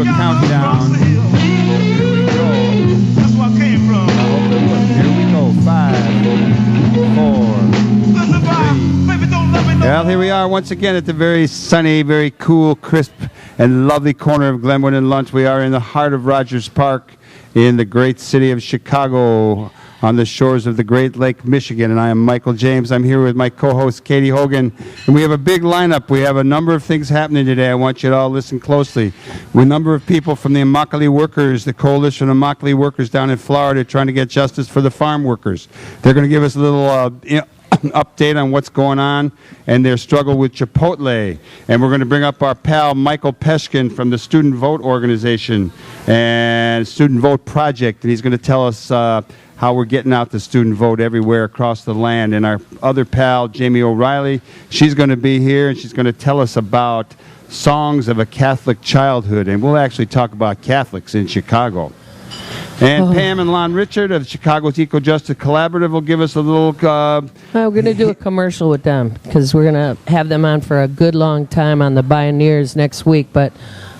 a countdown. Here we go. That's where I came from. Here we go. 5, 4, 3. Well, here we are once again at the very sunny, very cool, crisp, and lovely corner of Glenwood and Lunch. We are in the heart of Rogers Park in the great city of Chicago on the shores of the Great Lake, Michigan. And I am Michael James. I'm here with my co-host, Katie Hogan. And we have a big lineup. We have a number of things happening today. I want you to all listen closely. We have a number of people from the Immokalee Workers, the Coalition of Immokalee Workers down in Florida, trying to get justice for the farm workers. They're going to give us a little update on what's going on and their struggle with Chipotle. And we're going to bring up our pal Michael Peskin from the Student Vote Organization and Student Vote Project. And he's going to tell us how we're getting out the student vote everywhere across the land. And our other pal, Jamie O'Reilly, she's going to be here, and she's going to tell us about songs of a Catholic childhood. And we'll actually talk about Catholics in Chicago. And Pam and Lon Richard of Chicago's Eco Justice Collaborative will give us a little... we're going to do a commercial with them because we're going to have them on for a good long time on the Bioneers next week. But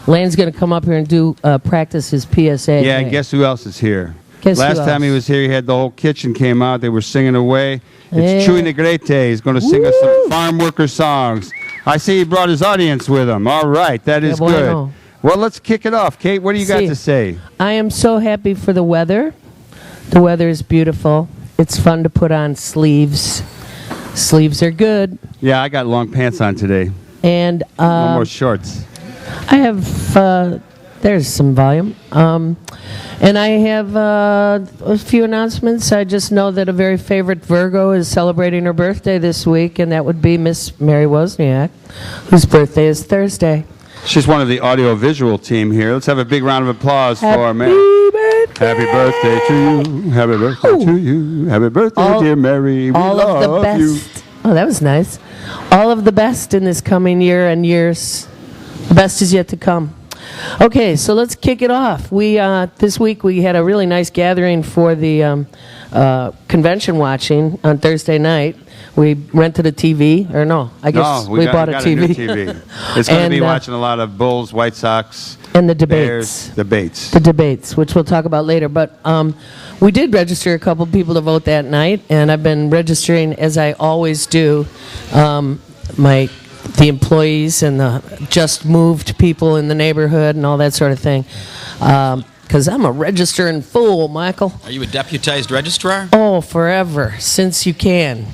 Lane's going to come up here and do practice his PSA. Yeah, and guess who else is here? Last time he was here, he had the whole kitchen came out. They were singing away. It's Chuy Negrete. He's going to sing us some farm worker songs. I see he brought his audience with him. All right, that is good. Well, let's kick it off. Kate, what do you got to say? I am so happy for the weather. The weather is beautiful. It's fun to put on sleeves. Sleeves are good. Yeah, I got long pants on today. And no more shorts. I have... there's some volume. And I have a few announcements. I just know that a very favorite Virgo is celebrating her birthday this week, and that would be Miss Mary Wozniak, whose birthday is Thursday. She's one of the audio-visual team here. Let's have a big round of applause for Mary. Happy birthday to you. Happy birthday to you. Happy birthday, dear Mary. We all love of the best. You. Oh, that was nice. All of the best in this coming year and years. The best is yet to come. Okay, so let's kick it off. We this week we had a really nice gathering for the convention watching on Thursday night. We rented a TV, or no, I guess we bought a TV. A new TV. It's going to be watching a lot of Bulls, White Sox, and the debates. Bears, the debates, which we'll talk about later. But we did register a couple people to vote that night, and I've been registering as I always do. The employees and the just moved people in the neighborhood and all that sort of thing. Because I'm a registering fool, Michael. Are you a deputized registrar? Oh, forever, since you can.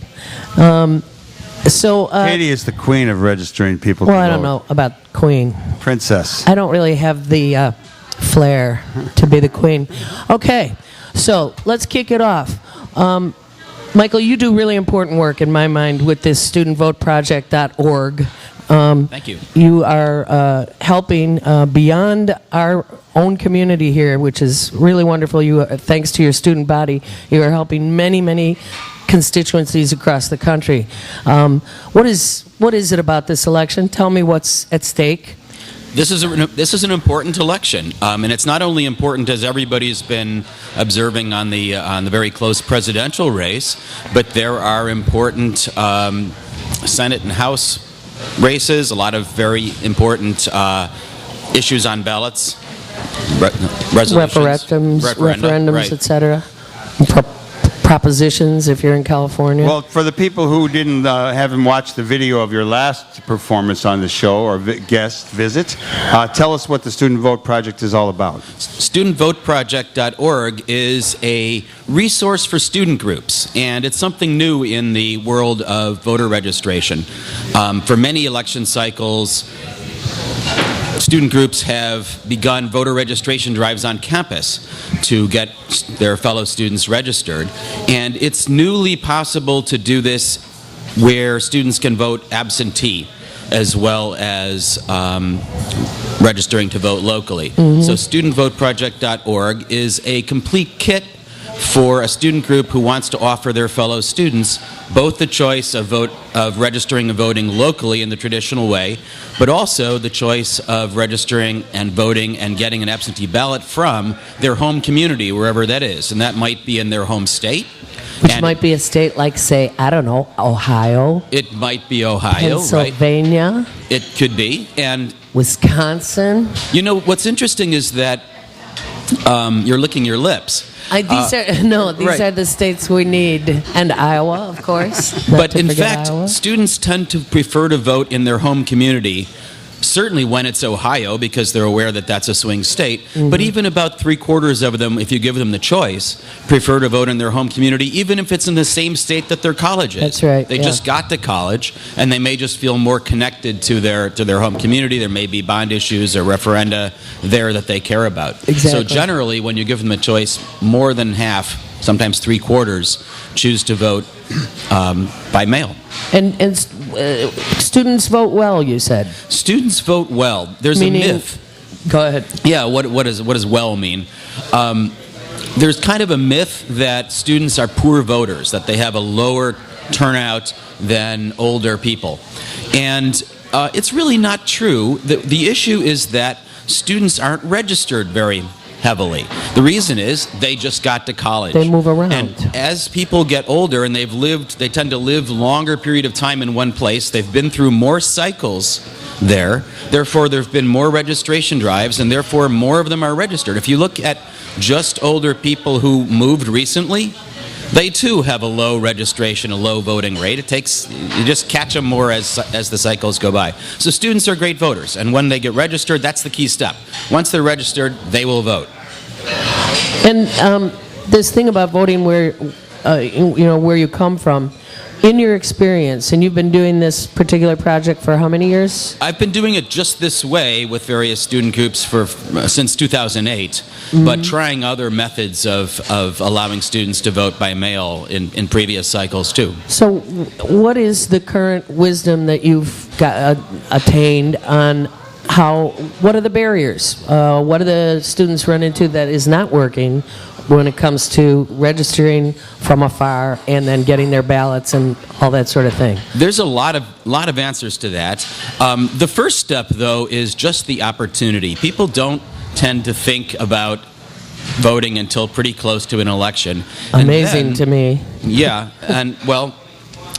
Katie is the queen of registering people. Well, I don't know about queen. Princess. I don't really have the flair to be the queen. Okay, so let's kick it off. Michael, you do really important work in my mind with this studentvoteproject.org. Thank you. You are helping beyond our own community here, which is really wonderful. You, thanks to your student body, you are helping many, many constituencies across the country. What is it about this election? Tell me what's at stake. This is an important election, and it's not only important as everybody's been observing on the very close presidential race, but there are important Senate and House races, a lot of very important issues on ballots, resolutions, referendums, right. etc. Propositions if you're in California. Well, for the people who haven't watched the video of your last performance on the show or guest visit, tell us what the Student Vote Project is all about. StudentVoteProject.org is a resource for student groups, and it's something new in the world of voter registration. For many election cycles, student groups have begun voter registration drives on campus to get their fellow students registered. And it's newly possible to do this where students can vote absentee as well as registering to vote locally. Mm-hmm. So StudentVoteProject.org is a complete kit for a student group who wants to offer their fellow students both the choice of registering and voting locally in the traditional way, but also the choice of registering and voting and getting an absentee ballot from their home community, wherever that is. And that might be in their home state. Which might be a state like, say, I don't know, Ohio. It might be Ohio, Pennsylvania. right? It could be. And Wisconsin. You know, what's interesting is that you're licking your lips. These right. are the states we need, and Iowa, of course. Not But to in forget fact, Iowa. students tend to prefer to vote in their home community, certainly when it's Ohio, because they're aware that that's a swing state. Mm-hmm. But even about 3/4 of them, if you give them the choice, prefer to vote in their home community, even if it's in the same state that their college is. That's right, They yeah. just got to college, and they may just feel more connected to their home community. There may be bond issues or referenda there that they care about. Exactly. So generally, when you give them a choice, more than half, sometimes 3/4, choose to vote by mail. And students vote well, you said. Students vote well. There's Meaning- a myth. Go ahead. Yeah, what does well mean? There's kind of a myth that students are poor voters, that they have a lower turnout than older people. And it's really not true. The issue is that students aren't registered very heavily. The reason is they just got to college. They move around. And as people get older and they tend to live longer period of time in one place. They've been through more cycles there. Therefore, there have been more registration drives, and therefore more of them are registered. If you look at just older people who moved recently, they too have a low registration, a low voting rate. You just catch them more as the cycles go by. So students are great voters, and when they get registered, that's the key step. Once they're registered, they will vote. And this thing about voting where you come from, in your experience, and you've been doing this particular project for how many years? I've been doing it just this way with various student groups since 2008, but trying other methods of allowing students to vote by mail in previous cycles too. So, what is the current wisdom that you've attained on what are the barriers? What do the students run into that is not working when it comes to registering from afar and then getting their ballots and all that sort of thing? There's a lot of answers to that. The first step, though, is just the opportunity. People don't tend to think about voting until pretty close to an election. And Amazing then- to me. Yeah, and well,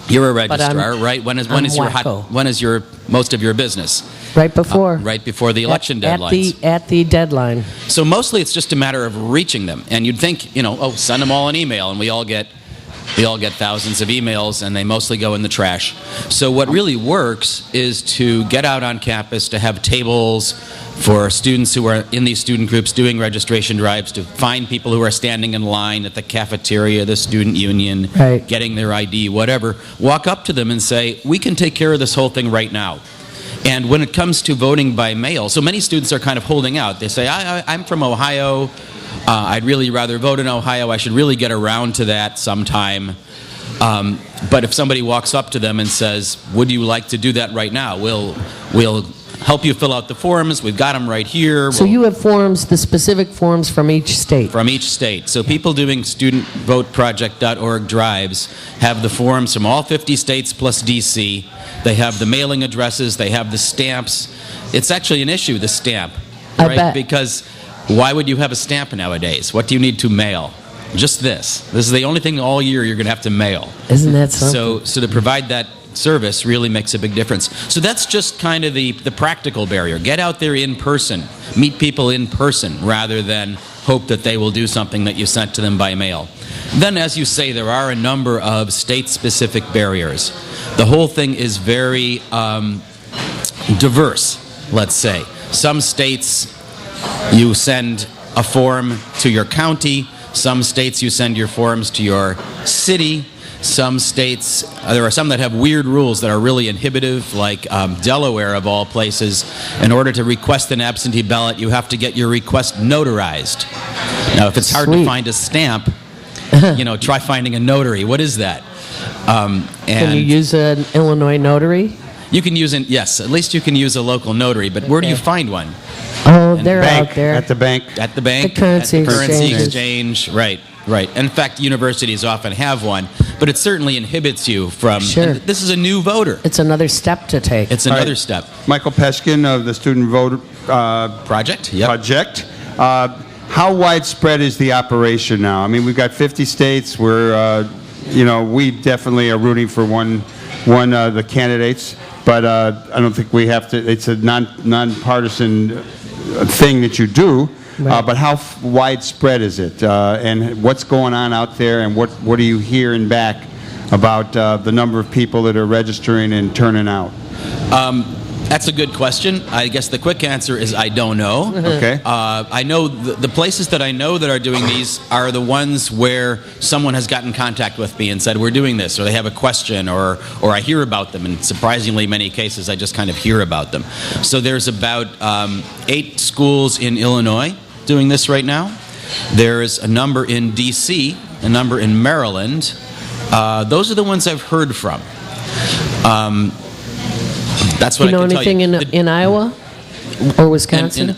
you're a registrar, right? When is most of your business? Right before. Right before the election deadlines. At the deadline. So mostly it's just a matter of reaching them. And you'd think, send them all an email, and we all get thousands of emails, and they mostly go in the trash. So what really works is to get out on campus, to have tables for students who are in these student groups doing registration drives, to find people who are standing in line at the cafeteria, the student union, Right. getting their ID, whatever. Walk up to them and say, we can take care of this whole thing right now. And when it comes to voting by mail, so many students are kind of holding out. They say, I'm from Ohio. I'd really rather vote in Ohio. I should really get around to that sometime. But if somebody walks up to them and says, would you like to do that right now? We'll help you fill out the forms. We've got them right here. So you have forms, the specific forms from each state. From each state. So people doing studentvoteproject.org drives have the forms from all 50 states plus D.C. They have the mailing addresses. They have the stamps. It's actually an issue, the stamp. I Right? bet. Because why would you have a stamp nowadays? What do you need to mail? Just this. This is the only thing all year you're going to have to mail. Isn't that something? So to provide that service really makes a big difference. So that's just kind of the practical barrier. Get out there in person. Meet people in person rather than hope that they will do something that you sent to them by mail. Then, as you say, there are a number of state-specific barriers. The whole thing is very diverse, let's say. Some states, you send a form to your county. Some states, you send your forms to your city. Some states, there are some that have weird rules that are really inhibitive, like Delaware, of all places. In order to request an absentee ballot, you have to get your request notarized. Now, if it's hard to Sweet. find a stamp, try finding a notary. What is that? Can you use an Illinois notary? You can use yes, at least you can use a local notary, but where do you find one? Oh, they're Bank, out there. at the bank. At the bank? The currency at the currency exchanges. exchange. Right. In fact, universities often have one, but it certainly inhibits you from... Sure. and this is a new voter. It's another step to take. It's another step. Michael Peskin of the Student Vote Project? Yep. Project. How widespread is the operation now? I mean, we've got 50 states where, we definitely are rooting for one of the candidates. but I don't think we have to. It's a nonpartisan thing that you do. Right. But how widespread is it, and what's going on out there, and what are you hearing back about the number of people that are registering and turning out? That's a good question. I guess the quick answer is I don't know. Okay. I know the places that I know that are doing these are the ones where someone has gotten in contact with me and said, we're doing this, or they have a question, or I hear about them. And surprisingly, many cases, I just kind of hear about them. So there's about 8 schools in Illinois doing this right now. There's a number in D.C., a number in Maryland. Those are the ones I've heard from. That's what I can tell you. Do you know anything in Iowa or Wisconsin?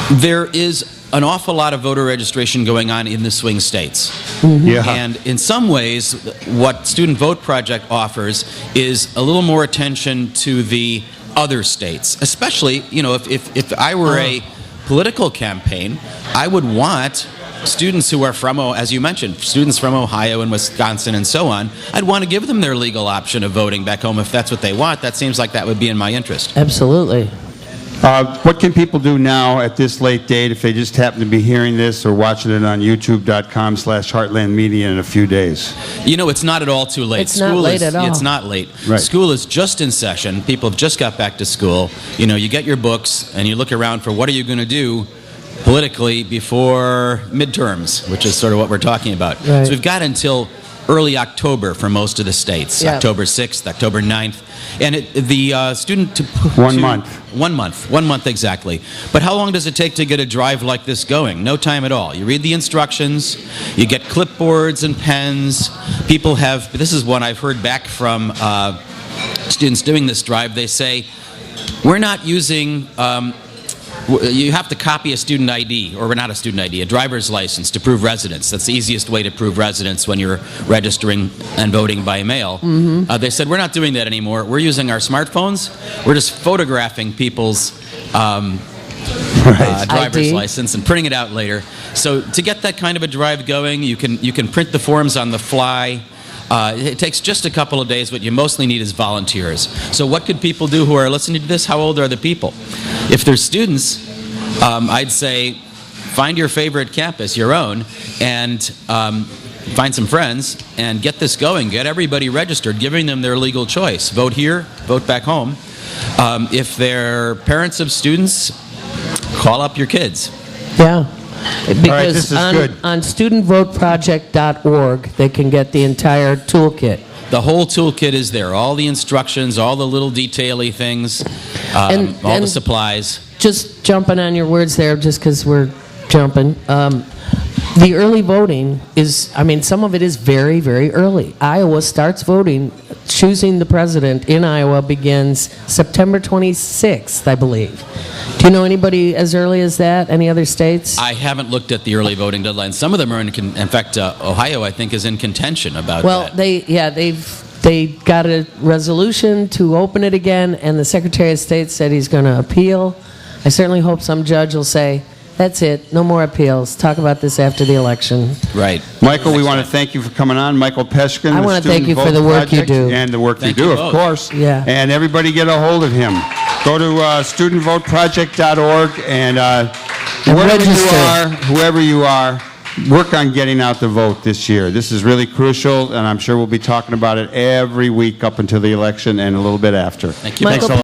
There is an awful lot of voter registration going on in the swing states. Yeah. And in some ways, what Student Vote Project offers is a little more attention to the other states. Especially, if I were a political campaign, I would want students who are from, as you mentioned, students from Ohio and Wisconsin and so on, I'd want to give them their legal option of voting back home if that's what they want. That seems like that would be in my interest. Absolutely. What can people do now at this late date if they just happen to be hearing this or watching it on youtube.com/Heartland Media in a few days? It's not at all too late. It's not late at all. It's not late. Right. School is just in session. People have just got back to school. You get your books and you look around for what are you going to do politically before midterms, which is sort of what we're talking about. Right. So we've got until early October for most of the states, Yeah. October 6th, October 9th. And the student... 1 month. 1 month. 1 month exactly. But how long does it take to get a drive like this going? No time at all. You read the instructions, you get clipboards and pens. People have... This is one I've heard back from students doing this drive. They say, we're not using... you have to copy a student ID, or not a student ID, a driver's license to prove residence. That's the easiest way to prove residence when you're registering and voting by mail. Mm-hmm. They said, we're not doing that anymore. We're using our smartphones. We're just photographing people's driver's ID. license and printing it out later. So to get that kind of a drive going, you can print the forms on the fly. It takes just a couple of days. What you mostly need is volunteers. So what could people do who are listening to this? How old are the people? If they're students, I'd say find your favorite campus, your own, and find some friends and get this going. Get everybody registered, giving them their legal choice. Vote here, vote back home. If they're parents of students, call up your kids. Yeah. Because this is good. on studentvoteproject.org, they can get the entire toolkit. The whole toolkit is there. All the instructions, all the little detaily things, all the supplies. Just jumping on your words there, just because we're jumping. The early voting is, some of it is very, very early. Iowa starts voting, choosing the president in Iowa begins September 26th, I believe. Do you know anybody as early as that? Any other states? I haven't looked at the early voting deadline. Some of them are in fact, Ohio, I think, is in contention about that. They got a resolution to open it again, and the Secretary of State said he's going to appeal. I certainly hope some judge will say, that's it, no more appeals. Talk about this after the election. Right. Michael, we want to thank you for coming on. Michael Peskin. I want to thank you for the work you do. And the work you Thank do, you of both. course. Yeah. And everybody get a hold of him. Go to studentvoteproject.org and whoever you are, work on getting out the vote this year. This is really crucial, and I'm sure we'll be talking about it every week up until the election and a little bit after. Thank you. Michael Thanks a lot.